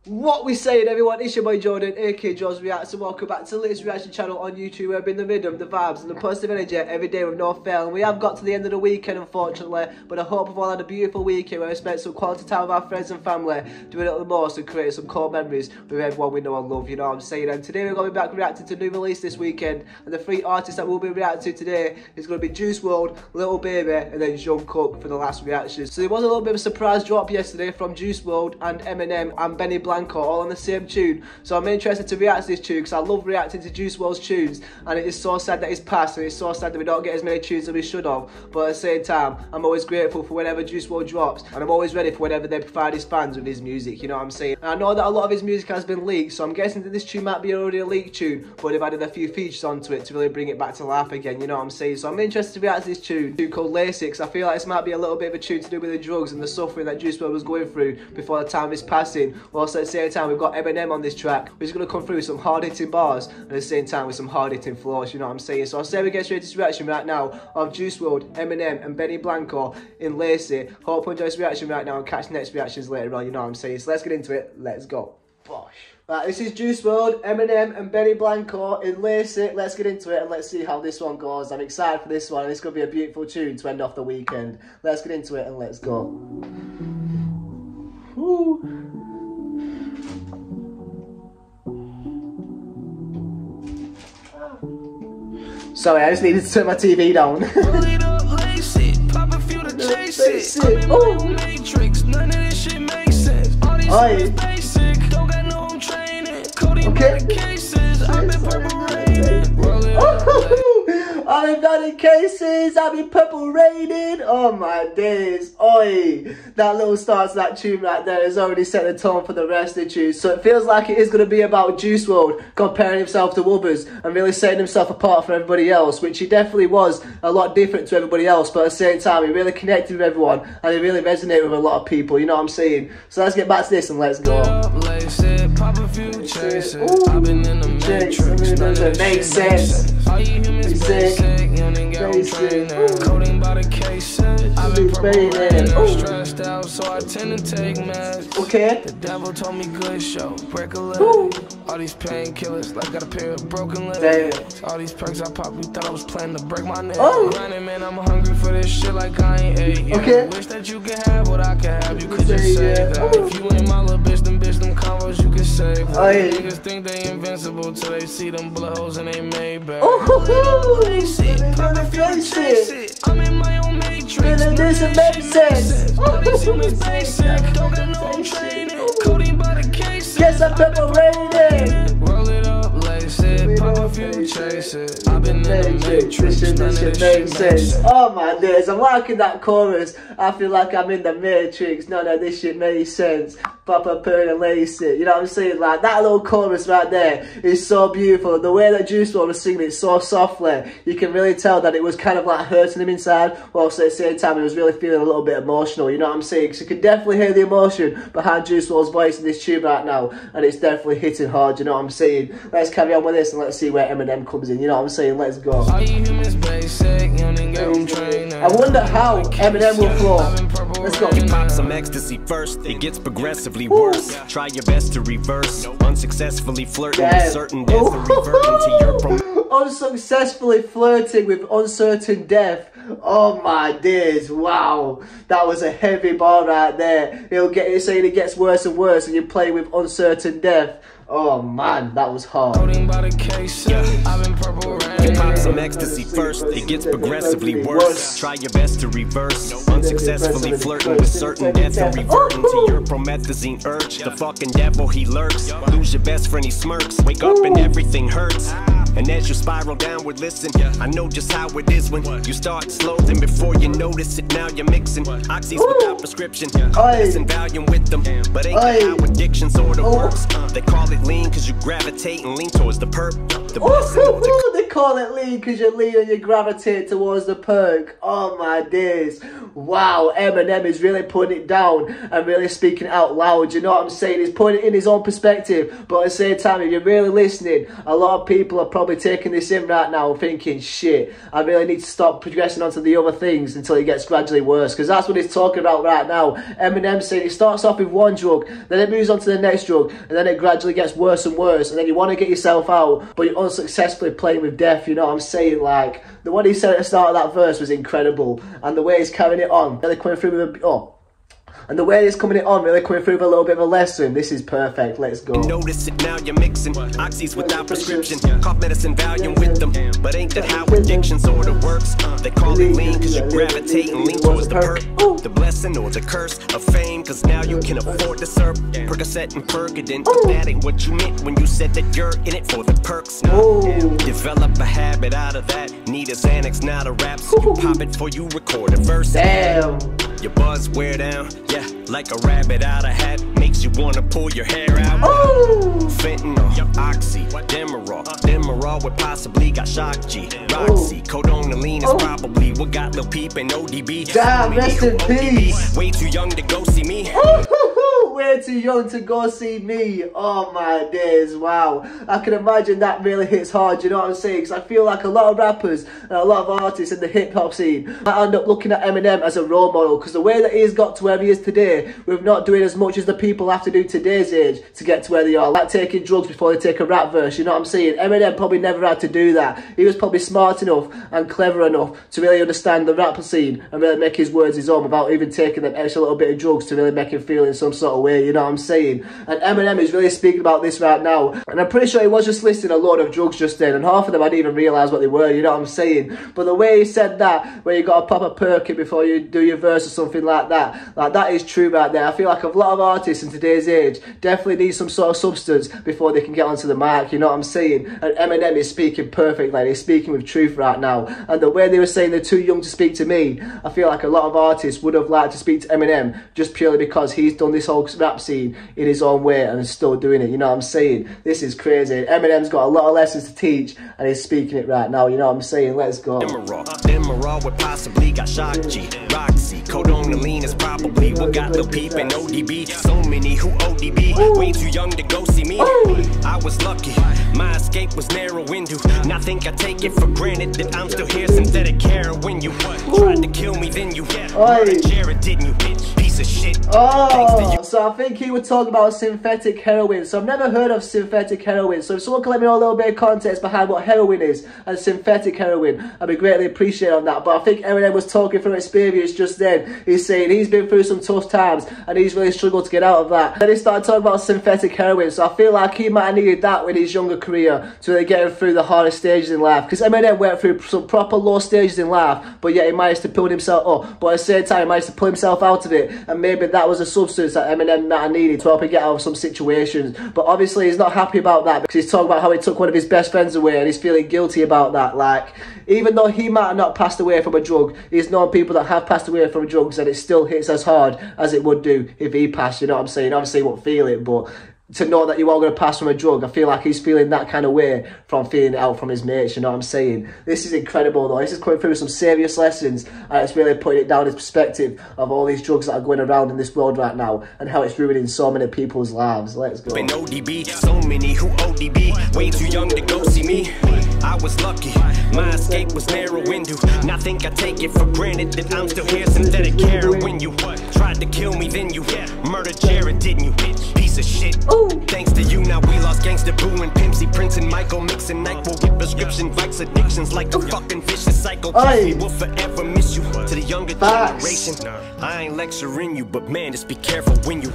What we saying, everyone? It's your boy Jordan, aka Joe's Reacts, and welcome back to the latest reaction channel on YouTube, where we bring the rhythm, the vibes, and the positive energy every day with no fail. And we have got to the end of the weekend, unfortunately, but I hope we've all had a beautiful weekend where we spent some quality time with our friends and family, doing it at the most and creating some core memories with everyone we know and love, you know what I'm saying? And today we're going to be back reacting to a new release this weekend, and the three artists that we'll be reacting to today is going to be Juice WRLD, Little Baby, and then Jungkook for the last reaction. So there was a little bit of a surprise drop yesterday from Juice WRLD and Eminem and Banny Blanco, all on the same tune. So I'm interested to react to this tune because I love reacting to Juice WRLD's tunes, and it is so sad that he's passed, and it's so sad that we don't get as many tunes as we should have. But at the same time, I'm always grateful for whenever Juice WRLD drops, and I'm always ready for whenever they provide his fans with his music, you know what I'm saying? And I know that a lot of his music has been leaked, so I'm guessing that this tune might be already a leaked tune, but they've added a few features onto it to really bring it back to life again, you know what I'm saying? So I'm interested to react to this tune called Lazy, because I feel like this might be a little bit of a tune to do with the drugs and the suffering that Juice WRLD was going through before the time of his passing. Whilst at the same time, we've got Eminem on this track, which is going to come through with some hard-hitting bars, and at the same time with some hard-hitting flows, you know what I'm saying? So I'll say we get straight to this reaction right now of Juice WRLD, Eminem, and Banny Blanco in Lazy. Hope you enjoy this reaction right now and catch the next reactions later on, you know what I'm saying? So let's get into it, let's go. Bosh. Right, this is Juice WRLD, Eminem, and Banny Blanco in Lazy. Let's get into it and let's see how this one goes. I'm excited for this one, and it's going to be a beautiful tune to end off the weekend. Let's get into it and let's go. Woo. Sorry, I just needed to turn my TV down. I've been in cases, I've been purple rated. Oh my days, oi. That little start to that tune right there has already set the tone for the rest of the tune. So it feels like it is going to be about Juice WRLD comparing himself to others and really setting himself apart from everybody else, which he definitely was a lot different to everybody else, but at the same time he really connected with everyone and he really resonated with a lot of people, you know what I'm saying? So let's get back to this and let's go. It makes sense. Coding by the cases. I've been purple stressed out, so I tend to take meds. Okay. The devil told me good show, break a leg. All these painkillers, like got a pair of broken legs. All these perks I probably thought I was planning to break my neck. Grinding, man, I'm hungry for this shit like I ain't ate. Okay. Wish that you could have what I could have. You could just say that. If you ain't my little bitch, them combos you could save. Niggas think they invincible till they see them blood holes and they made back. I'm in my own matrix. This makes sense. Don't got no training. Coding by the cases. Yes, I'm purple rated. Roll it up, lace it, pop a few, chase it. I've been in the matrix. This makes sense. Oh my days, I'm liking that chorus. I feel like I'm in the matrix. None of this shit makes sense. Papa Purr and lace it. You know what I'm saying? Like that little chorus right there is so beautiful. The way that Juice WRLD was singing it so softly, you can really tell that it was kind of like hurting him inside, whilst at the same time he was really feeling a little bit emotional, you know what I'm saying? Because you can definitely hear the emotion behind Juice WRLD's voice in this tune right now, and it's definitely hitting hard, you know what I'm saying? Let's carry on with this and let's see where Eminem comes in, you know what I'm saying? Let's go. I wonder how Eminem will flow. Let's go. You pop some ecstasy first, it gets progressively worse. Try your best to reverse, unsuccessfully flirting with certain death and reverting to your unsuccessfully flirting with uncertain death. Oh my days, wow. That was a heavy bar right there. It's saying it gets worse and worse and you play with uncertain death. Oh man, that was hard. You pop some ecstasy first, it gets progressively worse. Try your best to reverse, unsuccessfully flirting with certain death and reverting to your promethazine urge. The fucking devil, he lurks. Lose your best friend, he smirks. Wake up and everything hurts. And as you spiral downward, listen, I know just how it is when you start slow, then before you notice it, now you're mixing oxys without prescription, and Valium with them, but ain't that how addiction sort of works? They call it lean cause you gravitate and lean towards the perp. the blessing or the They call it lean because you lean and you gravitate towards the perk. Oh my days. Wow, Eminem is really putting it down and really speaking out loud. You know what I'm saying? He's putting it in his own perspective. But at the same time, if you're really listening, a lot of people are probably taking this in right now thinking, shit, I really need to stop progressing onto the other things until it gets gradually worse. Because that's what he's talking about right now. Eminem saying he starts off with one drug, then it moves on to the next drug, and then it gradually gets worse and worse. And then you want to get yourself out, but you're unsuccessfully playing with death. You know what I'm saying? Like, the what he said at the start of that verse was incredible. And the way he's carrying it on, really coming through with a... And the way he's coming it on, really coming through with a little bit of a lesson. This is perfect. Let's go. Notice it now, you're mixing oxys without prescription. Cough medicine, Valium with them. But ain't that how addiction sorta works? They call it lean cause you gravitate and lean towards the perk. The blessing or the curse of fame, cause now you can afford to serve Percocet and Percodent. But that ain't what you meant when you said that you're in it for the perks. Develop a habit out of that. Need a Xanax, not a rap. So you pop it before you record a verse. Damn. Your buzz wear down, yeah, like a rabbit out of hat. Makes you wanna pull your hair out. Fentanyl, Oxy, Demerol would possibly got Shock G. Roxy, Codonaline is probably what got Lil Peep and ODB. Damn, rest in peace. Way too young to go see me. Way too young to go see me. Oh my days, wow. I can imagine that really hits hard, you know what I'm saying? Because I feel like a lot of rappers and a lot of artists in the hip-hop scene might end up looking at Eminem as a role model, because the way that he's got to where he is today, with not doing as much as the people have to do today's age to get to where they are, like taking drugs before they take a rap verse, you know what I'm saying? Eminem probably never had to do that. He was probably smart enough and clever enough to really understand the rap scene and really make his words his own without even taking that extra little bit of drugs to really make him feel in some sort of way, you know what I'm saying? And Eminem is really speaking about this right now, and I'm pretty sure he was just listing a load of drugs just then, and half of them I didn't even realise what they were, you know what I'm saying? But the way he said that, where you got to pop a perk in before you do your verse or something like that is true right there. I feel like a lot of artists in today's age definitely need some sort of substance before they can get onto the mic, you know what I'm saying? And Eminem is speaking perfectly, he's speaking with truth right now. And the way they were saying they're too young to speak to me, I feel like a lot of artists would have liked to speak to Eminem just purely because he's done this whole rap scene in his own way and is still doing it, you know what I'm saying? This is crazy. Eminem's got a lot of lessons to teach and he's speaking it right now, you know what I'm saying? Let's go. Demerol would possibly got Shock G. Roxy, Codonaline is probably what got Lil Peep and ODB. So many who ODB, way too young to go see me. I was lucky, my escape was narrow window. Now think I take it for granted that I'm still here. Synthetic heroin, you tried to kill me, then you murdered Jared, didn't you, bitch? Piece of shit. So I think he would talk about synthetic heroin. So I've never heard of synthetic heroin. So if someone can let me know a little bit of context behind what heroin is and synthetic heroin, I'd be greatly appreciated on that. But I think Eminem was talking from experience just then. He's saying he's been through some tough times and he's really struggled to get out of that. Then he started talking about synthetic heroin. So I feel like he might have needed that in his younger career to really get him through the hardest stages in life. Because Eminem went through some proper low stages in life, but yet he managed to pull himself up. But at the same time, he managed to pull himself out of it. And maybe that was a substance that Eminem might have needed to help him get out of some situations. But obviously he's not happy about that, because he's talking about how he took one of his best friends away and he's feeling guilty about that. Like, even though he might have not passed away from a drug, he's known people that have passed away from drugs and it still hits as hard as it would do if he passed, you know what I'm saying? Obviously he won't feel it, but to know that you are going to pass from a drug, I feel like he's feeling that kind of way from feeling it out from his mates, you know what I'm saying? This is incredible though. This is coming through some serious lessons and it's really putting it down his perspective of all these drugs that are going around in this world right now and how it's ruining so many people's lives. Let's go. ODB, so many who ODB, way too young to go see me. I was lucky, my escape was narrow window. Now think I take it for granted that I'm still here. Synthetic heroin, you tried to kill me, then you murdered Jared, didn't you? Piece of shit. Thanks to you, now we lost Gangsta Boo and Pimpsy, Prince and Michael, mixing NyQuil with prescription Vikes, addictions like a fucking vicious cycle. We will forever miss you. To the younger generation, I ain't lecturing you, but man, just be careful when you.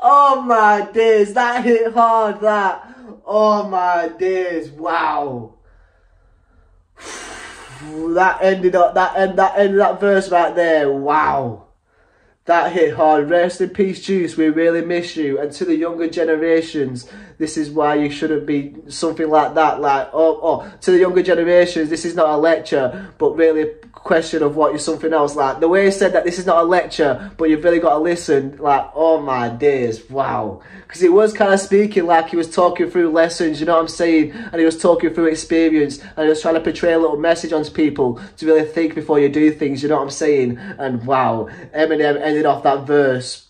Oh my days, that hit hard, that. Oh my days, wow. That ended that verse right there, wow. That hit hard. Rest in peace, Juice. We really miss you. And to the younger generations, this is why you shouldn't be something like that. Like, to the younger generations, this is not a lecture, but really a question of what you're something else. Like, the way he said that this is not a lecture, but you've really got to listen. Like, oh my days, wow. Because he was kind of speaking like he was talking through lessons, you know what I'm saying? And he was talking through experience, and he was trying to portray a little message onto people to really think before you do things, you know what I'm saying? And wow, Eminem ended off that verse.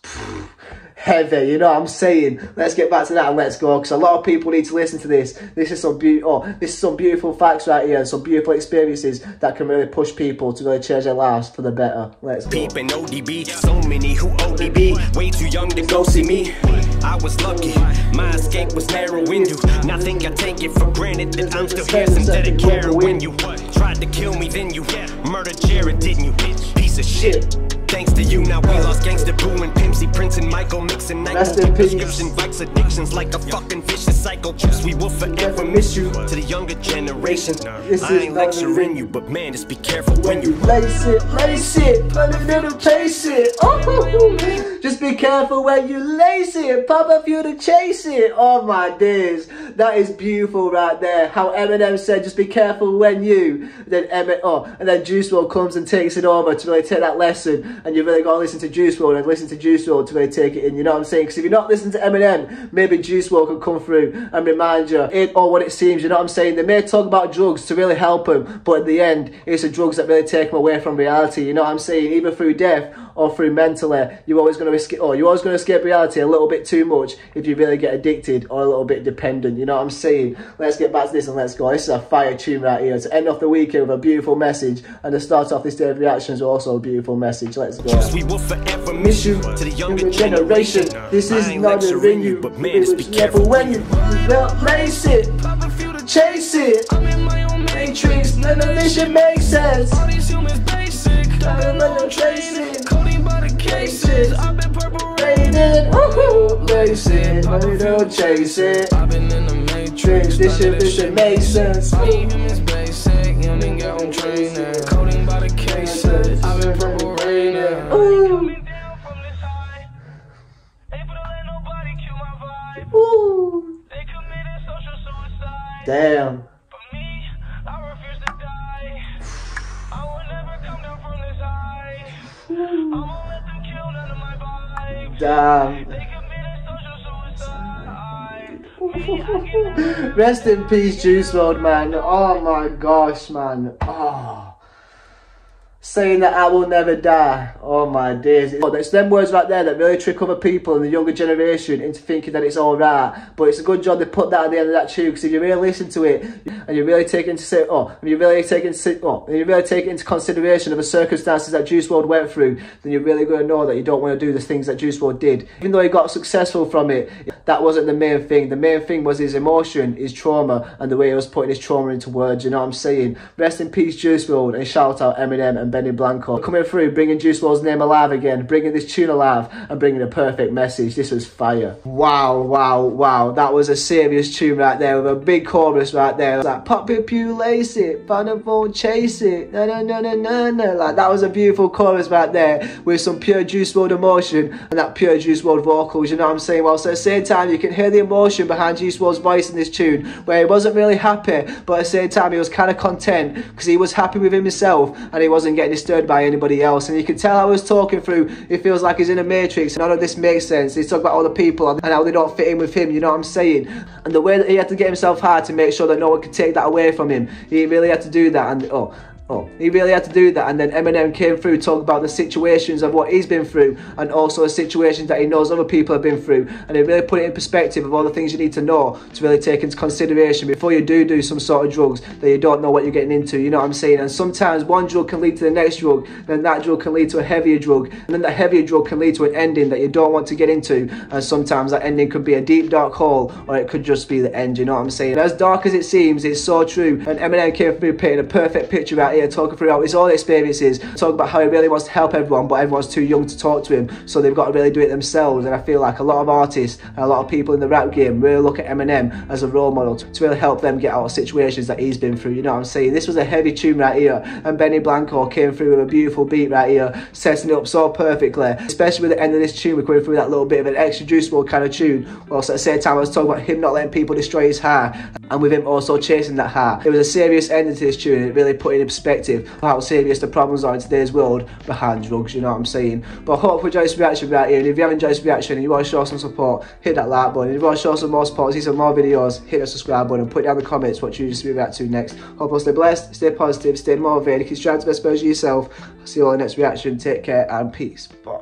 Heavy, you know what I'm saying? Let's get back to that and let's go, because a lot of people need to listen to this. This is some beautiful facts right here, and some beautiful experiences that can really push people to really change their lives for the better. Let's go. Peep and ODB, so many who ODB, way too young to go see me. I was lucky, my escape was narrow window. Now think I take it for granted that I'm still here, synthetic heroin. You tried to kill me, then you murdered Jared, didn't you? Piece of shit. Thanks to you, now we lost Gangsta Boo and Pimp C, Prince and Michael, mixing prescription bikes, addictions like a fucking vicious cycle. Juice, we will forever miss you. To the younger generation, I ain't lecturing you, but man, just be careful when you lace it, put a little chase it. Oh, just be careful when you lace it, pop a few to chase it. Oh my days, that is beautiful right there. How Eminem said, just be careful when you. Then and then Juice WRLD comes and takes it over to really take that lesson. And you've really got to listen to Juice WRLD and listen to Juice WRLD to really take it in, you know what I'm saying? Because if you're not listening to Eminem, maybe Juice WRLD can come through and remind you it or what it seems, you know what I'm saying? They may talk about drugs to really help them, but at the end, it's the drugs that really take them away from reality, you know what I'm saying? Either through death or through mentally, you're always going to escape reality a little bit too much if you really get addicted or a little bit dependent, you know what I'm saying? Let's get back to this and let's go. This is a fire tune right here to end off the weekend with a beautiful message, and to start off this day of reactions with also a beautiful message. Let's go. We will forever miss you. To the younger generation, this is not a ring you, but man, just be careful when you lace it, chase it. Matrix, none of this shit makes sense. All these humans basic, chase it, coding by the cases. I've been purple rated, lace it, don't chase it. I've been in the matrix, this shit makes sense. All these humans basic, you didn't get on training, coding by the cases. I've been purple rated. Ooh. Damn. Damn. Rest in peace, Juice WRLD, man. Oh my gosh, man. Oh. Saying that I will never die. Oh my days. It's them words right there that really trick other people in the younger generation into thinking that it's alright. But it's a good job they put that at the end of that tune, because if you really listen to it and you really take into consideration of the circumstances that Juice WRLD went through, then you're really going to know that you don't want to do the things that Juice WRLD did. Even though he got successful from it, that wasn't the main thing. The main thing was his emotion, his trauma, and the way he was putting his trauma into words, you know what I'm saying? Rest in peace, Juice WRLD, and shout out Eminem and Banny Blanco coming through, bringing Juice WRLD's name alive again, bringing this tune alive, and bringing a perfect message. This was fire. Wow, wow, wow. That was a serious tune right there with a big chorus right there. Like, pop it, pew, lace it, find a phone, chase it, na na na na na na. Like, that was a beautiful chorus right there with some pure Juice WRLD emotion and that pure Juice WRLD vocals, you know what I'm saying? Whilst at the same time, you can hear the emotion behind Juice WRLD's voice in this tune, where he wasn't really happy, but at the same time, he was kind of content because he was happy with himself and he wasn't getting disturbed by anybody else. And you can tell I was talking through, it feels like he's in a matrix. None of this makes sense. He's talking about all the people and how they don't fit in with him, you know what I'm saying? And the way that he had to get himself hard to make sure that no one could take that away from him, he really had to do that. And he really had to do that. And then Eminem came through, talking about the situations of what he's been through, and also the situations that he knows other people have been through, and he really put it in perspective of all the things you need to know to really take into consideration before you do some sort of drugs that you don't know what you're getting into, you know what I'm saying? And sometimes one drug can lead to the next drug, then that drug can lead to a heavier drug, and then that heavier drug can lead to an ending that you don't want to get into, and sometimes that ending could be a deep dark hole, or it could just be the end, you know what I'm saying? And as dark as it seems, it's so true. And Eminem came through painting a perfect picture out here here talking throughout his own experiences, talking about how he really wants to help everyone, but everyone's too young to talk to him, so they've got to really do it themselves. And I feel like a lot of artists and a lot of people in the rap game really look at Eminem as a role model to really help them get out of situations that he's been through, you know what I'm saying? This was a heavy tune right here, and Benny Blanco came through with a beautiful beat right here, setting it up so perfectly, especially with the end of this tune. We're going through that little bit of an extra juice mode kind of tune, whilst at the same time I was talking about him not letting people destroy his heart, and with him also chasing that heart. It was a serious ending to this tune, and it really put in perspective how serious the problems are in today's world behind drugs, you know what I'm saying? But I hope you enjoyed this reaction right here, and if you have enjoyed this reaction and you want to show some support, hit that like button. If you want to show some more support, see some more videos, hit the subscribe button, and put down in the comments what you used to be react to next. Hope you stay blessed, stay positive, stay motivated, keep striving to be the best version of yourself. I'll see you all in the next reaction. Take care and peace. Bye.